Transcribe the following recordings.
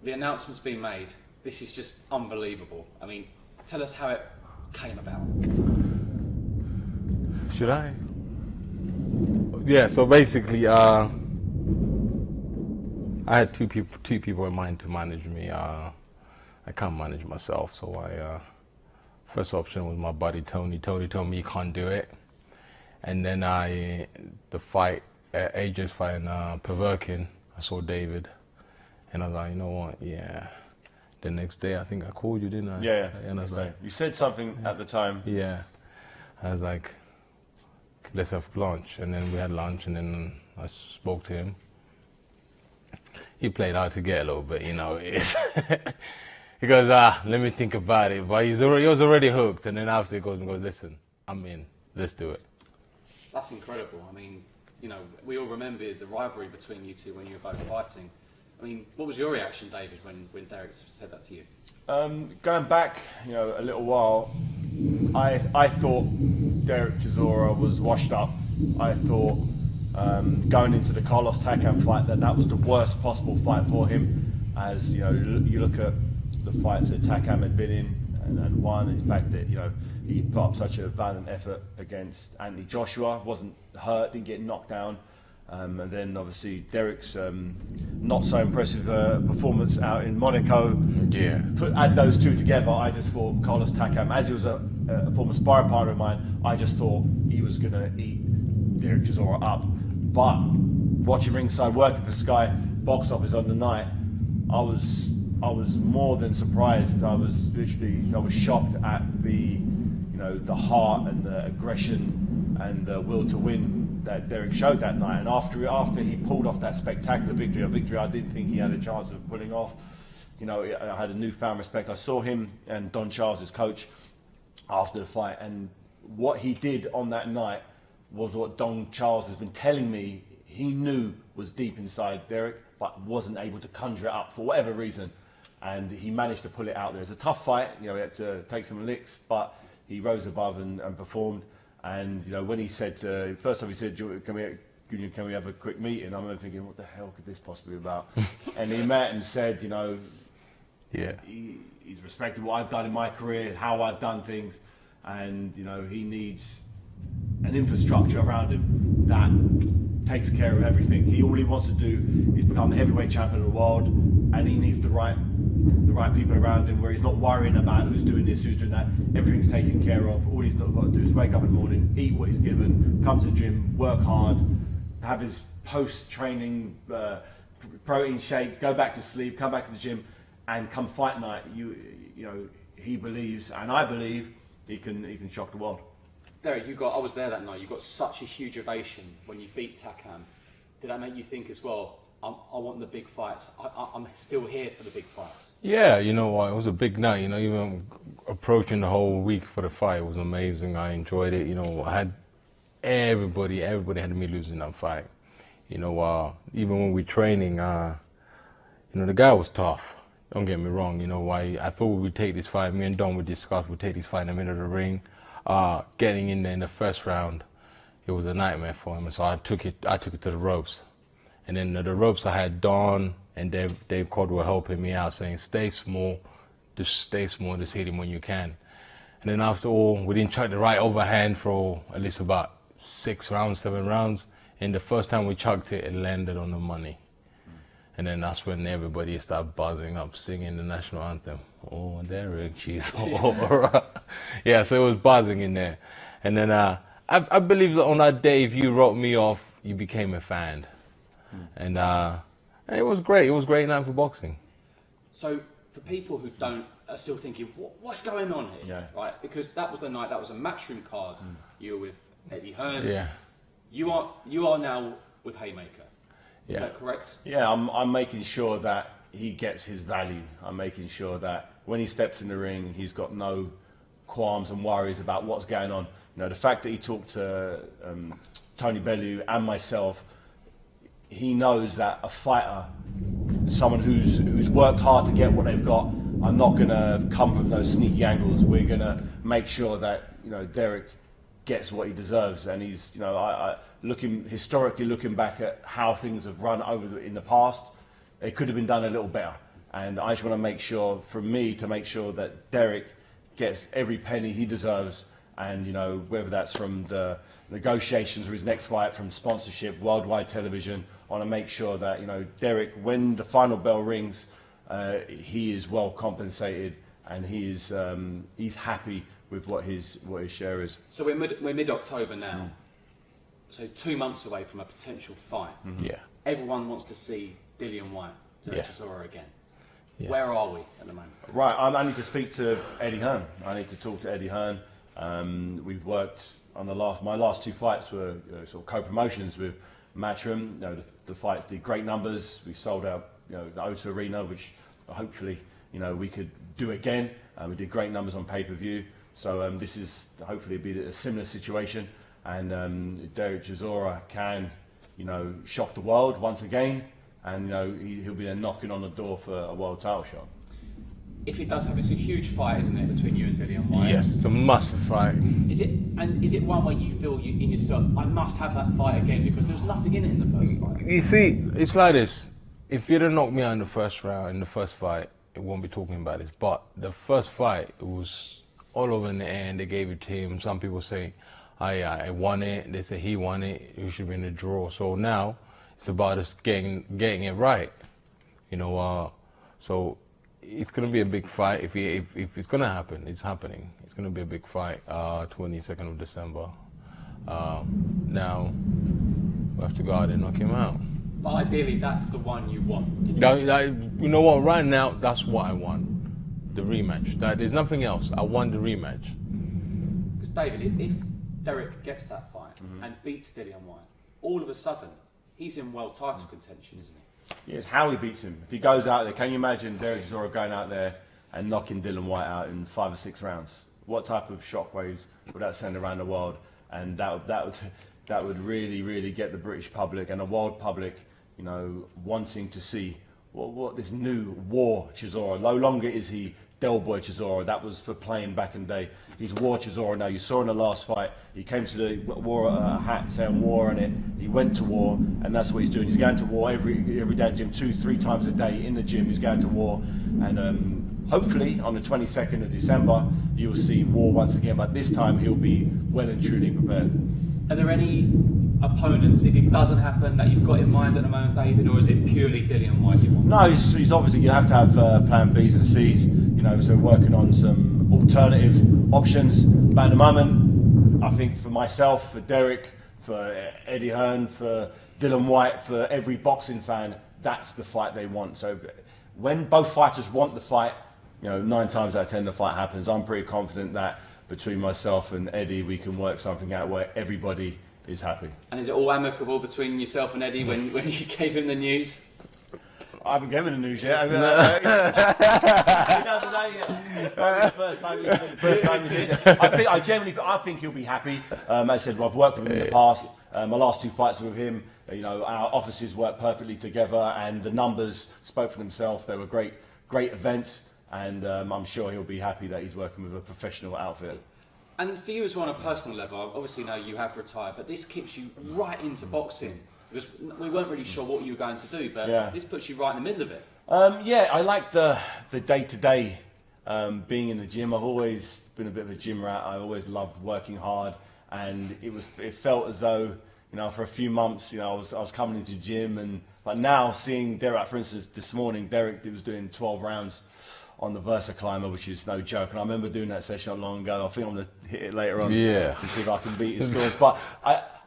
the announcement's been made. This is just unbelievable. I mean, tell us how it came about. Should I? Yeah, so basically, I had two people in mind to manage me. I can't manage myself, so first option was my buddy Tony. Tony told me he can't do it. And then the fight, AJ's fighting Perverkin, I saw David. And I was like, you know what, yeah. The next day, I think I called you, didn't I? Yeah, and I was like, you said something at the time. Yeah. I was like, let's have lunch. And then we had lunch, and then I spoke to him. He played hard to get a little bit, you know. He goes, let me think about it. But he was already hooked. And then after he goes, listen, I'm in. Let's do it. That's incredible. I mean, you know, we all remember the rivalry between you two when you were both fighting. I mean, what was your reaction, David, when Dereck said that to you? Going back, you know, a little while, I thought Dereck Chisora was washed up. I thought going into the Carlos Takam fight that was the worst possible fight for him. As you know, you look at the fights that Takam had been in and won. In fact, that you know he put up such a valiant effort against Anthony Joshua, wasn't hurt, didn't get knocked down. And then obviously Dereck's not so impressive performance out in Monaco. Yeah. Add those two together, I just thought Carlos Takam, as he was a former sparring partner of mine, I just thought he was going to eat Dereck Chisora up. But watching ringside work at the Sky box office on the night, I was more than surprised. I was shocked at the heart and the aggression and the will to win that Dereck showed that night. And after he pulled off that spectacular victory, a victory I didn't think he had a chance of pulling off, you know, I had a newfound respect. I saw him and Don Charles, his coach, after the fight, and what he did on that night was what Don Charles has been telling me he knew was deep inside Dereck, but wasn't able to conjure it up for whatever reason. And he managed to pull it out there. It was a tough fight, you know, he had to take some licks, but he rose above and performed. And you know, when he said, first off he said, can we have a quick meeting? I'm thinking, what the hell could this possibly be about? And he met and said, you know, yeah, he's respected what I've done in my career, how I've done things, and you know, he needs an infrastructure around him that takes care of everything. All he wants to do is become the heavyweight champion of the world, and he needs the right people around him where he's not worrying about who's doing this, who's doing that. Everything's taken care of. All he's got to do is wake up in the morning, eat what he's given, come to the gym, work hard, have his post-training protein shakes, go back to sleep, come back to the gym, and come fight night, you know, he believes, and I believe, he can shock the world. Dereck, I was there that night. You got such a huge ovation when you beat Takam. Did that make you think as well? I want the big fights. I'm still here for the big fights. Yeah, you know what? It was a big night. You know, even approaching the whole week for the fight was amazing. I enjoyed it. You know, I had everybody had me losing that fight. You know, even when we're training, you know, the guy was tough. Don't get me wrong. You know, why I thought we would take this fight. Me and Don would discuss. We'd take this fight in the middle of the ring. Getting in there in the first round, it was a nightmare for him. So I took it to the ropes. And then the ropes, I had Don and Dave Caldwell helping me out, saying, stay small, just hit him when you can. And then after all, we didn't try the right overhand for at least about 7 rounds. And the first time we chucked it, it landed on the money. And then that's when everybody started buzzing up, singing the national anthem. Oh, Dereck Chisora. Yeah, so it was buzzing in there. And then I believe that on that day, if you wrote me off, you became a fan. And it was great. It was a great night for boxing. So for people who are still thinking, what's going on here? Yeah. Right? Because that was the night. That was a matchroom card. You were with Eddie Hearn. Yeah. You are now with Haymaker. Is Yeah. that correct? Yeah, I'm making sure that he gets his value. I'm making sure that when he steps in the ring, he's got no qualms and worries about what's going on. You know, the fact that he talked to Tony Bellew and myself, he knows that a fighter, someone who's worked hard to get what they've got, are not going to come from those sneaky angles. We're going to make sure that, you know, Dereck gets what he deserves. And he's, you know, historically looking back at how things have run in the past, it could have been done a little better. And I just want to make sure, from me, to make sure that Dereck gets every penny he deserves. And, you know, whether that's from the negotiations for his next fight, from sponsorship, worldwide television, I want to make sure that, you know, Dereck, when the final bell rings, he is well compensated and he is he's happy with what his share is. So we're mid-October now. So 2 months away from a potential fight. Yeah. Everyone wants to see Dillian Whyte, Dereck Chisora again. Yes. Where are we at the moment? Right, I need to speak to Eddie Hearn. I need to talk to Eddie Hearn. We've worked on my last 2 fights were sort of co-promotions with Matchroom. You know, the fights did great numbers. We sold out, you know, the O2 Arena, which hopefully, you know, we could do again. We did great numbers on pay-per-view. So this is hopefully be a similar situation. And Dereck Chisora can, you know, shock the world once again. And, you know, he'll be there knocking on the door for a world title shot. If it does happen, it's a huge fight, isn't it, between you and Dillian Whyte? Yes, it's a massive fight. Is it one where you feel in yourself, I must have that fight again, because there was nothing in it in the first fight? You see, it's like this. If you'd have knocked me out in the first round, in the first fight, it won't be talking about this. But the first fight, it was all over in the air, and they gave it to him. Some people say, I won it. They say he won it. It should be in a draw. So now it's about us getting it right. You know, so it's going to be a big fight. If it's going to happen, it's happening. It's going to be a big fight, 22nd of December. Now, we have to go out and knock him out. But ideally, that's the one you want. You know what? Right now, that's what I want. The rematch. There's nothing else. I want the rematch. Because David, if Dereck gets that fight and beats Dillian Whyte, all of a sudden, he's in world title contention, isn't he? Yeah, it's how he beats him. If he goes out there, can you imagine Dereck Chisora going out there and knocking Dillian Whyte out in 5 or 6 rounds? What type of shockwaves would that send around the world? And that would really, really get the British public and the world public, you know, wanting to see what this new war Chisora. No longer is he Del Boy Chisora. That was for playing back in the day. He's War Chisora now. You saw in the last fight, he came to the wore a hat saying war on it. He went to war, and that's what he's doing. He's going to war every day in the gym, 2-3 times a day in the gym. He's going to war, and hopefully on the 22nd of December, you will see war once again. But this time, he'll be well and truly prepared. Are there any opponents, if it doesn't happen, that you've got in mind at the moment, David, or is it purely Dillian Whyte you want? No, he's obviously, you have to have plan Bs and Cs, you know, so working on some alternative options. But at the moment, I think for myself, for Dereck, for Eddie Hearn, for Dillian Whyte, for every boxing fan, that's the fight they want. So when both fighters want the fight, you know, 9 times out of 10 the fight happens. I'm pretty confident that between myself and Eddie, we can work something out where everybody is happy. And is it all amicable between yourself and Eddie when you gave him the news? I haven't given the news yet. He doesn't know yet. It's probably the first time he did it. I think he'll be happy. As I said, I've worked with him in the past. My last 2 fights with him, you know, our offices worked perfectly together, and the numbers spoke for themselves. They were great events, and I'm sure he'll be happy that he's working with a professional outfit. And for you as well on a personal level, I obviously know you have retired, but this keeps you right into boxing. Because we weren't really sure what you were going to do, but this puts you right in the middle of it. Yeah, I like the day-to-day being in the gym. I've always been a bit of a gym rat. I always loved working hard, and it felt as though, you know, for a few months, you know, I was coming into the gym, but now seeing Dereck, for instance, this morning, Dereck was doing 12 rounds on the Versa climber, which is no joke. And I remember doing that session not long ago. I think I'm going to hit it later on to see if I can beat his scores. But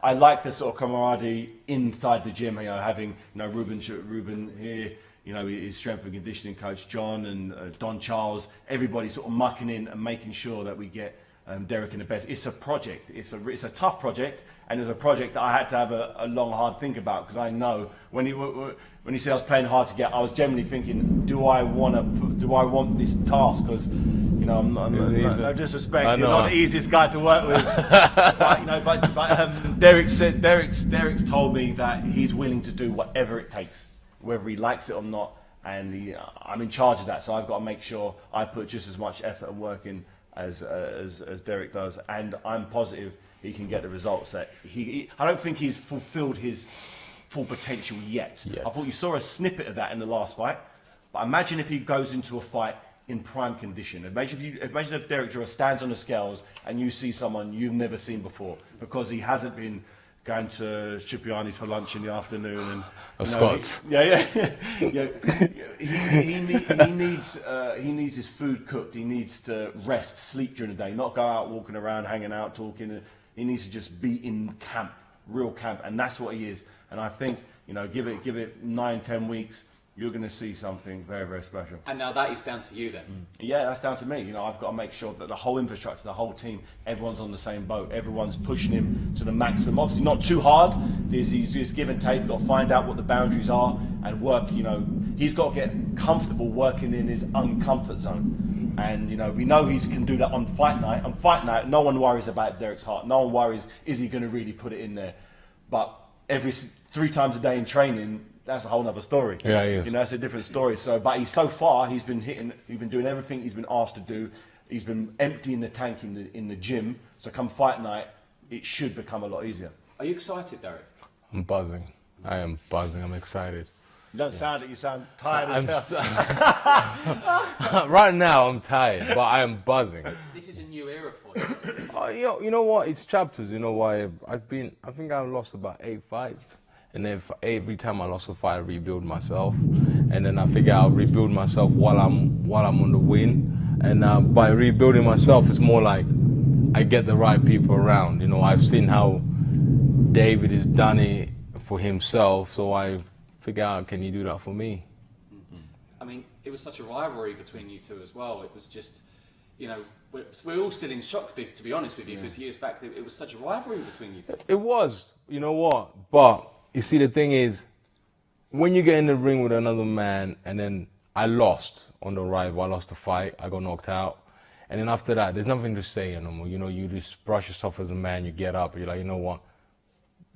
I like the sort of camaraderie inside the gym, you know, having, you know, Ruben here, you know, his strength and conditioning coach, John, and Don Charles, everybody sort of mucking in and making sure that we get Dereck in the best. It's a project. It's a tough project, and it's a project that I had to have a long, hard think about, because I know when he said I was playing hard to get, I was generally thinking, do I want this task? Because, you know, no disrespect, you're not the easiest guy to work with. But, you know, but Dereck's told me that he's willing to do whatever it takes, whether he likes it or not, and I'm in charge of that. So I've got to make sure I put just as much effort and work in as Dereck does, and I'm positive he can get the results that I don't think he's fulfilled his full potential yet. I thought you saw a snippet of that in the last fight, But imagine if he goes into a fight in prime condition. Imagine if Dereck Chisora stands on the scales and you see someone you've never seen before because he hasn't been going to Cipriani's for lunch in the afternoon and Scott's. He needs his food cooked. He needs to rest, sleep during the day, not go out walking around, hanging out, talking. He needs to just be in camp, real camp, and that's what he is. And I think, give it 9-10 weeks, you're going to see something very, very special. And now that is down to you then. Yeah, that's down to me. I've got to make sure that the whole infrastructure, the whole team, everyone's on the same boat. Everyone's pushing him to the maximum. Obviously, not too hard. There's give and take. You've got to find out what the boundaries are and work. He's got to get comfortable working in his uncomfort zone. And we know he can do that on fight night. On fight night, no one worries about Derek's heart. No one worries, is he going to really put it in there? But every 3 times a day in training, that's a whole other story. Yeah, he is. That's a different story. But he's so far, he's been doing everything he's been asked to do. He's been emptying the tank in the gym. So come fight night, it should become a lot easier. Are you excited, Dereck? I'm buzzing. I am buzzing. I'm excited. You don't sound it. You sound tired as hell. Right now, I'm tired, but I am buzzing. This is a new era for you. You know what? It's chapters. You know why? I think I've lost about 8 fights. And then every time I lost a fight, I rebuild myself, and then I figure I'll rebuild myself while I'm on the win. And by rebuilding myself, it's more like I get the right people around. I've seen how David has done it for himself, so I figure out, can he do that for me? I mean, it was such a rivalry between you two as well. It was just, we're all still in shock, to be honest with you, because years back it was such a rivalry between you two. It was. You know what? But you see, the thing is, when you get in the ring with another man, and then I lost on the rival, I lost the fight, I got knocked out, and then after that, there's nothing to say anymore. You just brush yourself as a man, you get up, you're like, you know what?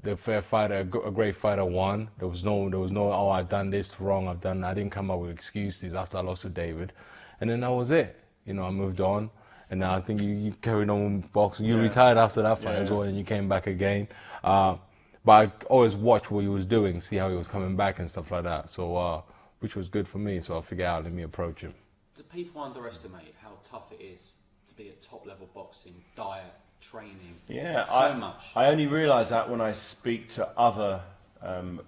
The fair fighter, a great fighter won. There was no, oh, I've done this wrong, I didn't come up with excuses after I lost to David. And then that was it. I moved on. And now I think you carried on boxing. You retired after that fight as well, and you came back again. But I always watched what he was doing, see how he was coming back and stuff like that. So, which was good for me. So I figured out, let me approach him. Do people underestimate how tough it is to be at top level boxing, diet, training? Yeah, so much. I only realise that when I speak to other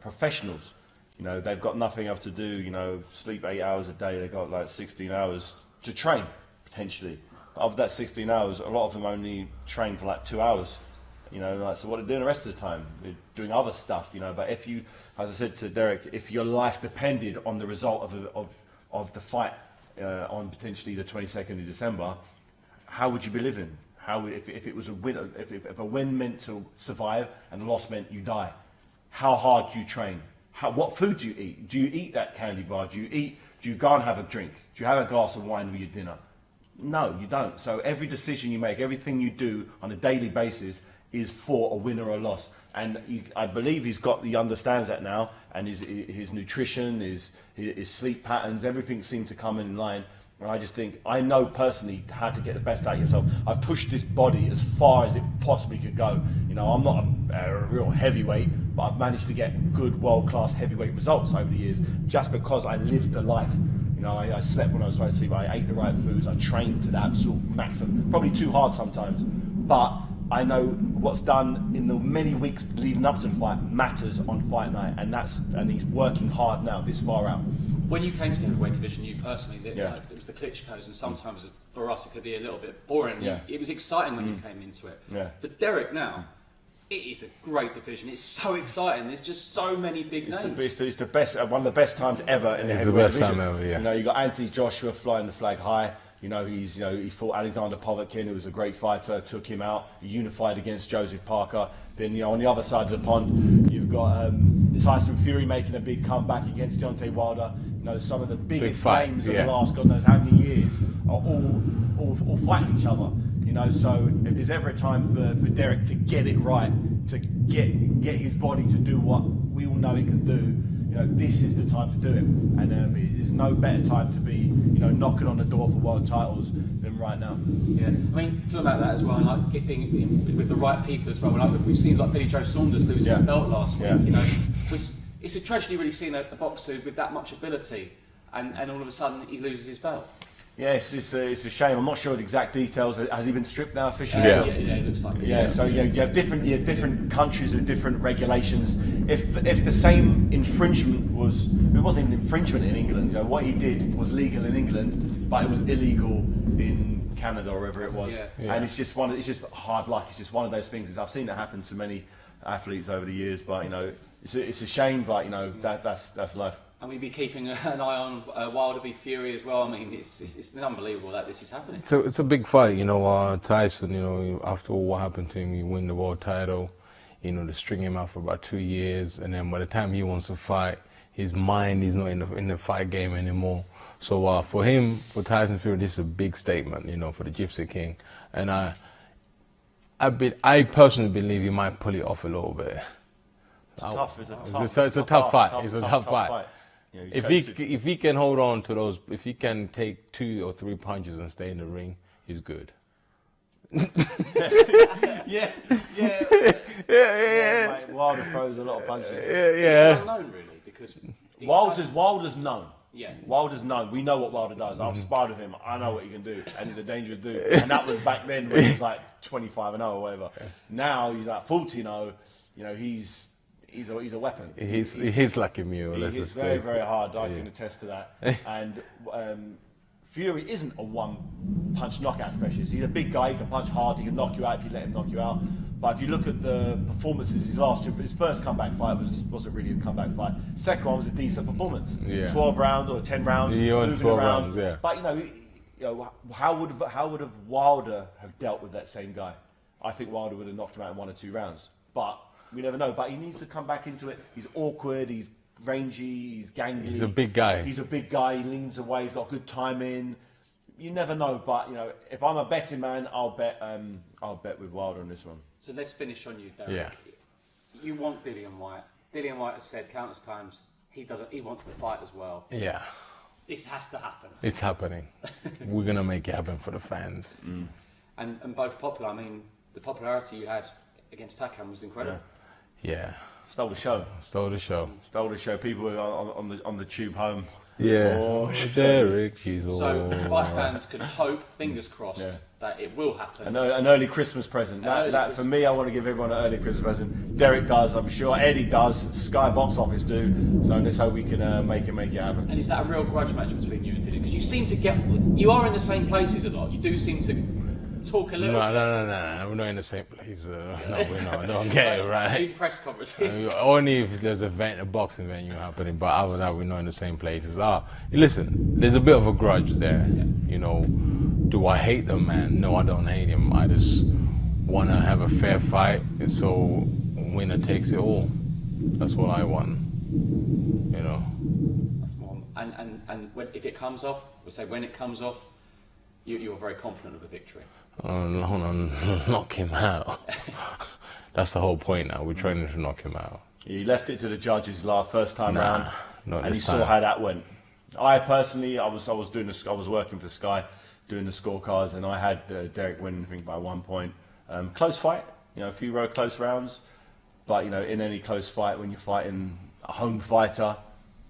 professionals. They've got nothing else to do. Sleep 8 hours a day. They've got like 16 hours to train potentially. But of that 16 hours, a lot of them only train for like 2 hours. So what they're doing the rest of the time, they're doing other stuff, But if you, as I said to Dereck, if your life depended on the result of the fight on potentially the 22nd of December, how would you be living? If it was a win, if a win meant to survive and a loss meant you die, how hard do you train? What food do you eat? Do you eat that candy bar? Do you go and have a drink? Do you have a glass of wine with your dinner? No, you don't. So every decision you make, everything you do on a daily basis is for a win or a loss. And I believe he understands that now, and his nutrition, his sleep patterns, everything seemed to come in line. And I just think, I know personally how to get the best out of yourself. I've pushed this body as far as it possibly could go. I'm not a real heavyweight, but I've managed to get good world-class heavyweight results over the years just because I lived the life. I slept when I was supposed to sleep, I ate the right foods, I trained to the absolute maximum. Probably too hard sometimes, but I know what's done in the many weeks leading up to the fight matters on fight night, and he's working hard now, this far out. When you came to the heavyweight division, you personally, it was the Klitschko's, and sometimes for us it could be a little bit boring. Yeah. It was exciting when you came into it. Yeah. For Dereck now, it is a great division. It's so exciting. The's just so many big names. It's the best, one of the best times ever in the heavyweight division. The best time ever, yeah. You got Anthony Joshua flying the flag high. He's fought Alexander Povetkin, who was a great fighter, took him out, unified against Joseph Parker. Then, on the other side of the pond, you've got Tyson Fury making a big comeback against Deontay Wilder. Some of the biggest names of the last God knows how many years are all fighting each other. So if there's ever a time for Dereck to get it right, to get his body to do what we all know it can do, this is the time to do it. And there's no better time to be, knocking on the door for world titles than right now. Yeah, talking about that as well, and like getting with the right people as well. We've seen Billy Joe Saunders lose his belt last week. It's a tragedy really seeing a boxer with that much ability and all of a sudden he loses his belt. Yes, it's a shame. I'm not sure of the exact details. Has he been stripped now officially? Yeah, it looks like it. Yeah, so you have different countries with different regulations. If the same infringement was, it wasn't even infringement in England. You know, what he did was legal in England, but it was illegal in Canada or wherever it was. Yeah. And it's just hard luck. It's just one of those things. I've seen it happen to many athletes over the years, but you know, it's a shame. But you know, that's life. And we'd be keeping an eye on Wilder v Fury as well. I mean, it's unbelievable that this is happening. So it's a big fight, you know. Tyson, you know, after all what happened to him, he win the world title. You know, they string him out for about 2 years, and then by the time he wants to fight, his mind is not in the fight game anymore. So for Tyson Fury, this is a big statement, you know, for the Gypsy King. And I personally believe he might pull it off a little bit. It's a tough fight. It's a tough fight. You know, if he can hold on to those, if he can take 2 or 3 punches and stay in the ring, he's good. yeah. Mate, Wilder throws a lot of punches. It's unknown, really, because Wilder's known. Yeah. Wilder's known. We know what Wilder does. I've sparred with him. I know what he can do, and he's a dangerous dude. And that was back then when he was like 25-0 or whatever. Now he's like 40-0 You know, he's a weapon. He's like a mule. He's very, very hard. I can attest to that. And Fury isn't a one-punch knockout specialist. He's a big guy. He can punch hard. He can knock you out if you let him knock you out. But if you look at the performances, his first comeback fight wasn't really a comeback fight. Second one was a decent performance. Yeah. 12 rounds or 10 rounds, moving 12 around. rounds, yeah. But you know, how would have Wilder have dealt with that same guy? I think Wilder would have knocked him out in 1 or 2 rounds. But we never know. But he needs to come back into it. He's awkward. He's rangy. He's gangly. He's a big guy. He leans away. He's got good timing. You never know. But you know, if I'm a betting man, I'll bet with Wilder on this one. So let's finish on you, Dereck. Yeah. You want Dillian Whyte. Dillian Whyte has said countless times he wants to fight as well. Yeah. This has to happen. It's happening. We're gonna make it happen for the fans. Mm. And both popular. I mean, the popularity you had against Takam was incredible. Yeah. Stole the show. Stole the show. Stole the show. People were on the tube home. Yeah. Oh, Dereck Chisora. So fight fans can hope, fingers crossed, that it will happen. An early Christmas present. For me, I want to give everyone an early Christmas present. Derek does, I'm sure. Eddie does. Sky Box Office do. So let's hope we can make it happen. And is that a real grudge match between you and Dillian? Because you seem to you are in the same places a lot. You do seem to talk a little. No, we're not in the same place. No, we're not. Don't get it right. In press conferences. Only if there's a boxing venue happening, but other than that, we're not in the same places. Listen, there's a bit of a grudge there. Yeah. You know, do I hate the man? No, I don't hate him. I just want to have a fair fight, so winner takes it all. That's what I want. You know. That's more. And if it comes off, we'll say when it comes off, you're very confident of a victory. Knock him out. That's the whole point now. We're training to knock him out. He left it to the judges first time round, and he time. saw how that went. I personally, I was working for Sky, doing the scorecards, and I had Derek winning, I think, by 1 point. Close fight, you know, a few close rounds, but you know, in any close fight, when you're fighting a home fighter,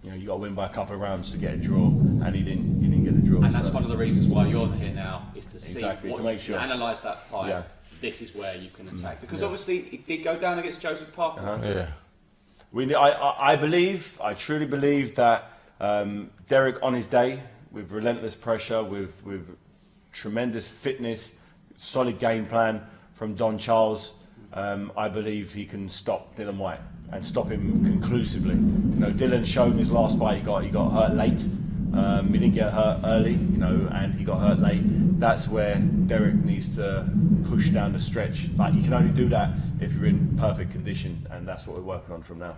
you know, you got to win by a couple of rounds to get a draw, and he didn't get a draw. And that's one of the reasons why you're here now, is to see to make sure, analyse that fight. Yeah. This is where you can attack, because obviously it did go down against Joseph Parker. Yeah. I truly believe that Derek on his day, with relentless pressure, with tremendous fitness, solid game plan from Don Charles, I believe he can stop Dillian Whyte and stop him conclusively. You know, Dillian showed in his last fight he got hurt late. He didn't get hurt early, you know, and he got hurt late. That's where Derek needs to push down the stretch. But you can only do that if you're in perfect condition, and that's what we're working on from now.